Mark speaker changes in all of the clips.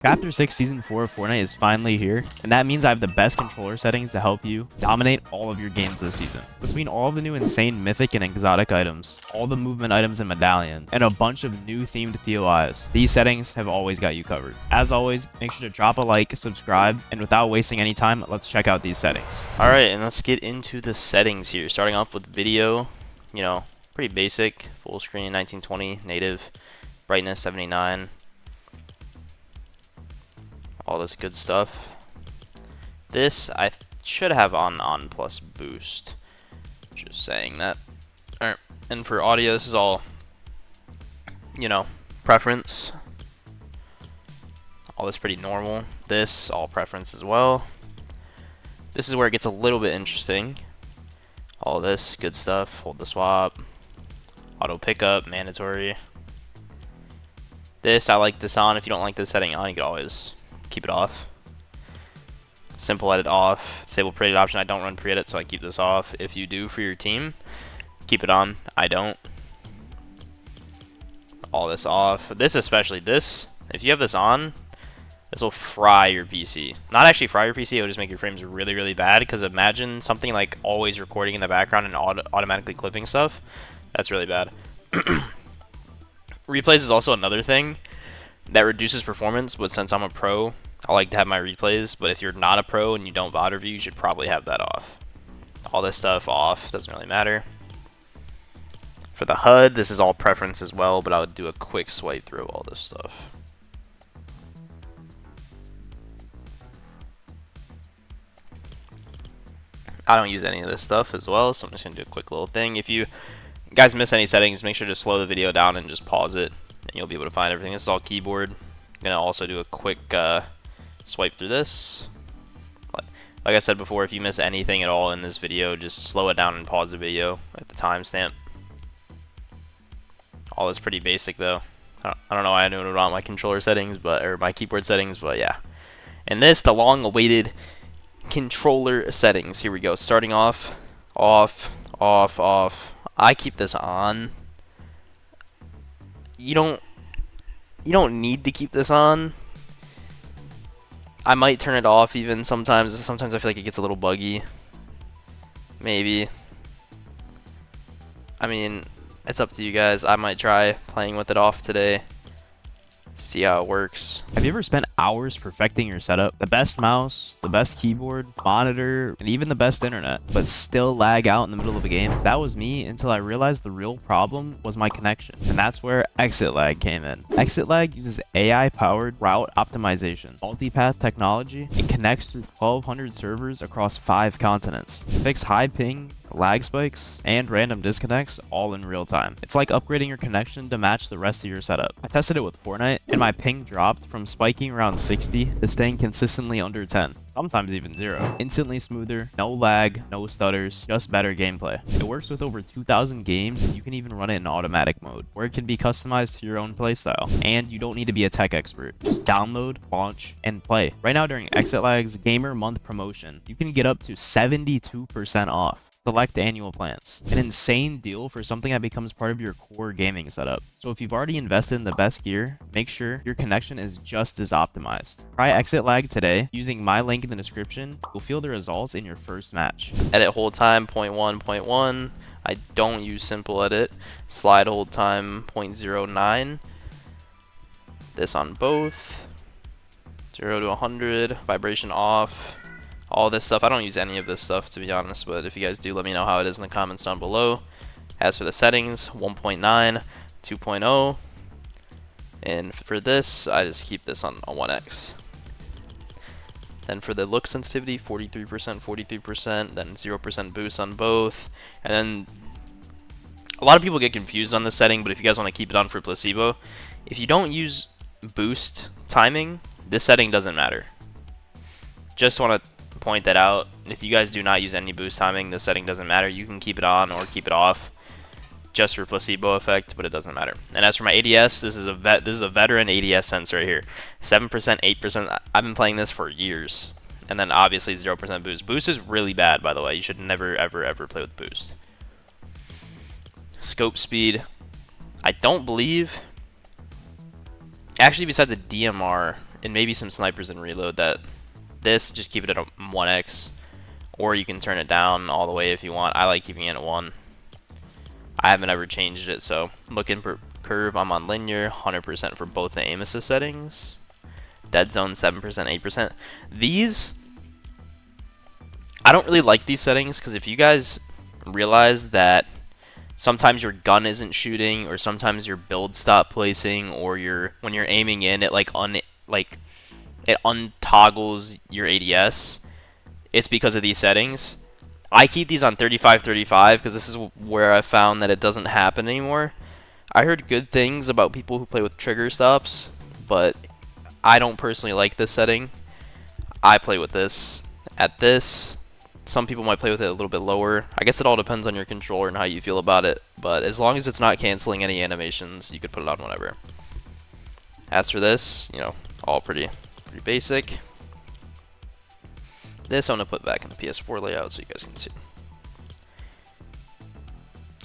Speaker 1: Chapter 6 Season 4 of Fortnite is finally here, and that means I have the best controller settings to help you dominate all of your games this season. Between all of the new insane mythic and exotic items, all the movement items and medallions, and a bunch of new themed POIs, these settings have always got you covered. As always, make sure to drop a like, subscribe, and without wasting any time, let's check out these settings.
Speaker 2: Alright, and let's get into the settings here. Starting off with video, pretty basic, full screen, 1920, native, brightness 79. All this good stuff. This I should have on plus boost. Just saying that. Alright, and for audio, this is all, preference. All this pretty normal. This, all preference as well. This is where it gets a little bit interesting. All this good stuff. Hold the swap. Auto pickup, mandatory. This, I like this on. If you don't like this setting on, you can always keep it off. Simple edit off. Disable pre-edit option. I don't run pre-edit, so I keep this off. If you do for your team, keep it on. I don't. All this off. This especially, this, if you have this on, this will fry your PC. Not actually fry your PC, it will just make your frames really, really bad, because imagine something like always recording in the background and automatically clipping stuff. That's really bad. Replays is also another thing that reduces performance, but since I'm a pro, I like to have my replays. But if you're not a pro and you don't VOD review, you should probably have that off. All this stuff off, doesn't really matter. For the HUD, this is all preference as well, but I would do a quick swipe through all this stuff. I don't use any of this stuff as well, so I'm just going to do a quick little thing. If you guys miss any settings, make sure to slow the video down and just pause it, and you'll be able to find everything. This is all keyboard. I'm going to also do a quick swipe through this. Like I said before, if you miss anything at all in this video, just slow it down and pause the video at the timestamp. All this pretty basic though. I don't know why I knew it on my controller settings, or my keyboard settings, but yeah. And this, the long-awaited controller settings. Here we go. Starting off, off. I keep this on. You don't need to keep this on. I might turn it off even sometimes. Sometimes I feel like it gets a little buggy. Maybe. I mean, it's up to you guys. I might try playing with it off today. See how it works.
Speaker 1: Have you ever spent hours perfecting your setup? The best mouse, the best keyboard, monitor, and even the best internet, but still lag out in the middle of a game? That was me until I realized the real problem was my connection. And that's where ExitLag came in. ExitLag uses AI-powered route optimization, multipath technology, and connects to 1,200 servers across 5 continents to fix high ping, lag spikes, and random disconnects all in real time. It's like upgrading your connection to match the rest of your setup. I tested it with Fortnite, and my ping dropped from spiking around 60 to staying consistently under 10, sometimes even 0. Instantly smoother, no lag, no stutters, just better gameplay. It works with over 2,000 games, and you can even run it in automatic mode, where it can be customized to your own playstyle. And you don't need to be a tech expert. Just download, launch, and play. Right now during ExitLag's Gamer Month promotion, you can get up to 72% off. Select annual plans. An insane deal for something that becomes part of your core gaming setup. So if you've already invested in the best gear, make sure your connection is just as optimized. Try ExitLag today using my link in the description. You'll feel the results in your first match.
Speaker 2: Edit hold time 0.1. I don't use simple edit. Slide hold time 0.09. This on both. 0 to 100. Vibration off. All this stuff. I don't use any of this stuff, to be honest, but if you guys do, let me know how it is in the comments down below. As for the settings, 1.9, 2.0, and for this, I just keep this on 1x. Then for the look sensitivity, 43%, then 0% boost on both. And then a lot of people get confused on this setting, but if you guys want to keep it on for placebo, if you don't use boost timing, this setting doesn't matter. Just want to point that out. If you guys do not use any boost timing, this setting doesn't matter. You can keep it on or keep it off just for placebo effect, but it doesn't matter. And as for my ADS, this is a veteran ADS sense right here. 7%, 8%. I've been playing this for years. And then obviously 0% boost. Boost is really bad, by the way. You should never ever play with boost. Scope speed. I don't believe, actually, besides the DMR and maybe some snipers and reload, that this, just keep it at a 1x, or you can turn it down all the way if you want. I like keeping it at 1. I haven't ever changed it, so look in curve, I'm on linear, 100% for both the aim assist settings. Dead zone 7%, 8%. These, I don't really like these settings, because if you guys realize that sometimes your gun isn't shooting, or sometimes your build stop placing, or when you're aiming in, it it untoggles your ADS. It's because of these settings. I keep these on 35-35 because this is where I found that it doesn't happen anymore. I heard good things about people who play with trigger stops, but I don't personally like this setting. I play with this at this. Some people might play with it a little bit lower. I guess it all depends on your controller and how you feel about it, but as long as it's not canceling any animations, you could put it on whatever. As for this, you know, all pretty basic. This I'm going to put back in the PS4 layout so you guys can see.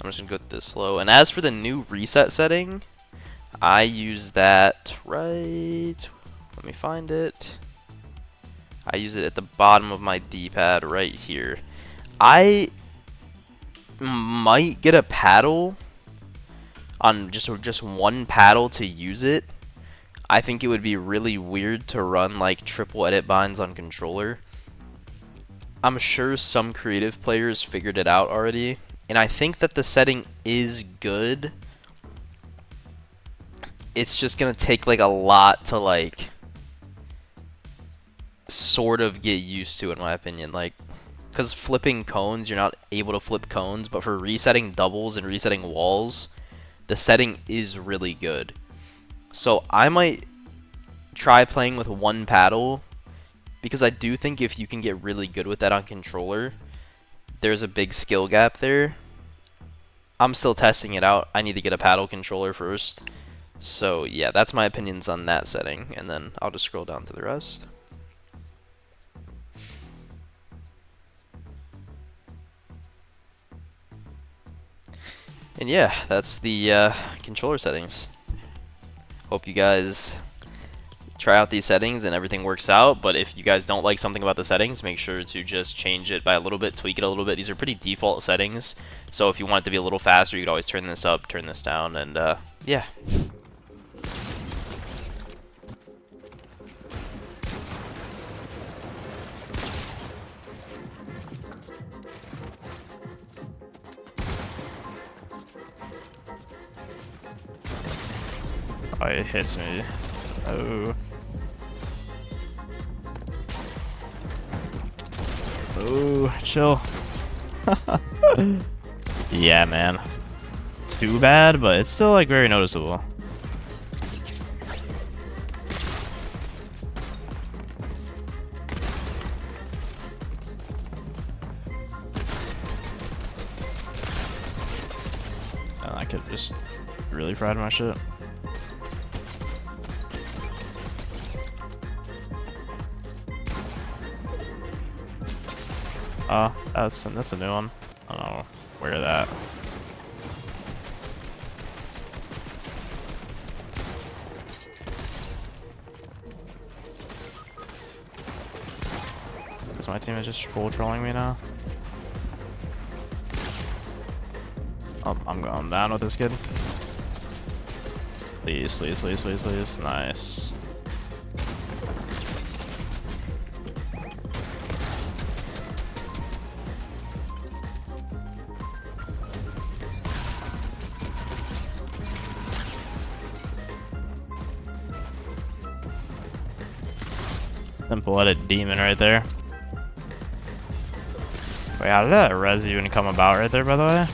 Speaker 2: I'm just going to go this slow. And as for the new reset setting, I use that right... Let me find it. I use it at the bottom of my D-pad right here. I might get a paddle on just one paddle to use it. I think it would be really weird to run like triple edit binds on controller. I'm sure some creative players figured it out already, and I think that the setting is good. It's just gonna take like a lot to like sort of get used to, in my opinion. Like, because flipping cones, you're not able to flip cones, but for resetting doubles and resetting walls, the setting is really good. So I might try playing with one paddle, because I do think if you can get really good with that on controller, there's a big skill gap there. I'm still testing it out. I need to get a paddle controller first. So yeah, that's my opinions on that setting, and then I'll just scroll down to the rest. And yeah, that's the controller settings. Hope you guys try out these settings and everything works out, but if you guys don't like something about the settings, make sure to just change it by a little bit, tweak it a little bit. These are pretty default settings, so if you want it to be a little faster, you could always turn this up, turn this down, and yeah.
Speaker 1: Oh, it hits me. Oh. Oh, chill. Yeah, man. Too bad, but it's still like very noticeable. And I could just really fried my shit. Oh, that's a new one. I don't know where that. Is my team is just full trolling me now? Oh, I'm going down with this kid. Please, please, please, please, please. Nice. Simple edit demon right there. Wait, how did that res even come about right there, by the way?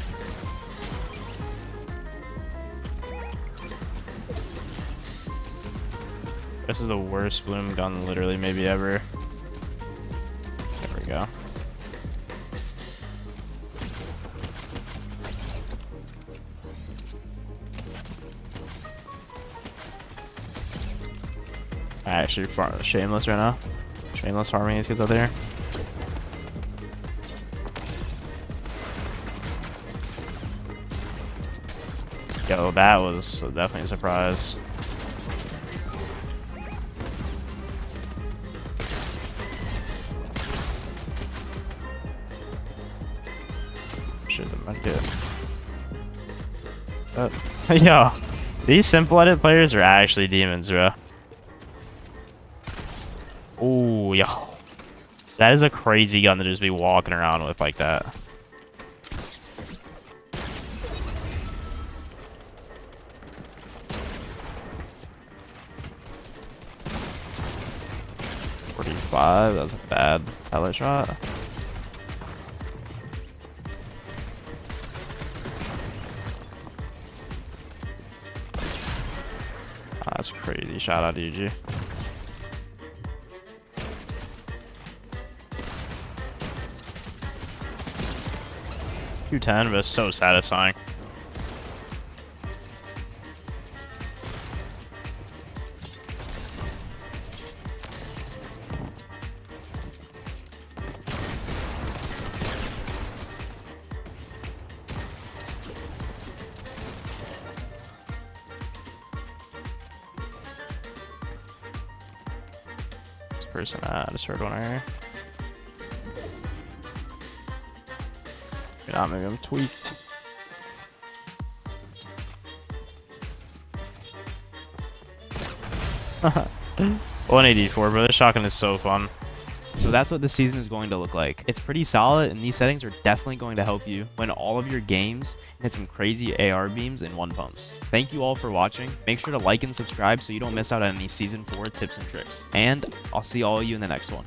Speaker 1: This is the worst bloom gun literally maybe ever. There we go. I actually shameless right now. Shameless farming these kids out there. Yo, that was definitely a surprise. Appreciate the medkit. Yo, these simple edit players are actually demons, bro. Oh, yo. That is a crazy gun to just be walking around with like that. That was a bad pellet shot. Oh, that's crazy. Shout out to UG. $210, but it's so satisfying. Person, I just heard one right here. Yeah, maybe I'm tweaked. 184, bro. This shotgun is so fun. So that's what the season is going to look like. It's pretty solid, and these settings are definitely going to help you win all of your games and hit some crazy AR beams in one pumps. Thank you all for watching. Make sure to like and subscribe so you don't miss out on any Season 4 tips and tricks. And I'll see all of you in the next one.